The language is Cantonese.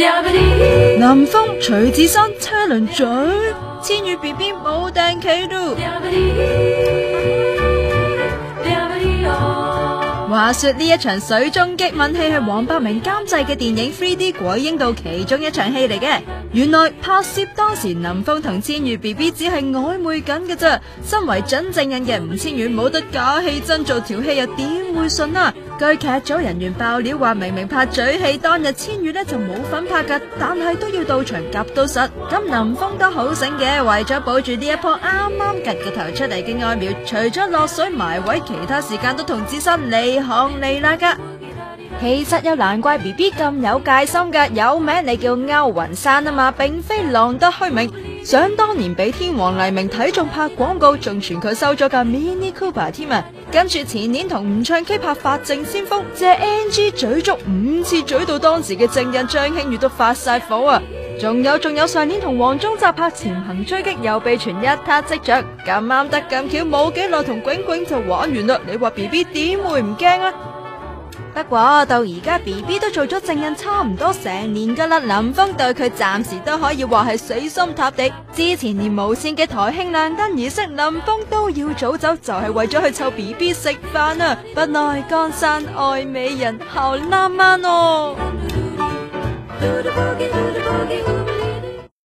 林峰、徐子珊車輪嘴，千羽 BB 冇定企度。話說呢一場水中激吻戲係黃百鳴監製嘅電影 3D 鬼影道其中一場戲嚟嘅。原來拍攝當時林峰同千羽 BB 只係曖昧緊嘅啫，身為準證人嘅吳千語冇得假戲真做，條戲又點會順啊？據劇組人員爆料話，明明拍嘴戲當日千羽呢就冇份拍噶，但係都要到場夾到實。咁林峰都好醒嘅，為咗保住呢一樖啱啱趌個頭出嚟嘅愛苗，除咗落水埋位，其他時間都同自身離行離辣噶。其實又難怪 BB 咁有戒心噶，有名你叫歐雲山啊嘛，並非浪得虛名。想當年俾天王黎明睇中拍廣告，仲傳佢收咗架 Mini Cooper 添啊！跟住前年同吳唱 K 拍《法證先鋒》，借 NG 嘴足5次，嘴到當時嘅證人張馨予都發晒火啊！仲有上年同黃宗澤拍《潛行追擊》，又被傳一塌即着，咁啱得咁巧，冇幾耐同囧囧就玩完啦！你話 BB 點會唔驚啊？不過到而家 BB 都做咗證人差唔多成年噶啦，林峰對佢暫時都可以話係死心塌地。之前連無綫嘅台慶亮燈儀式，林峰都要早走，就係為咗去湊 BB 食飯啊！不奈江山愛美人，好浪漫哦。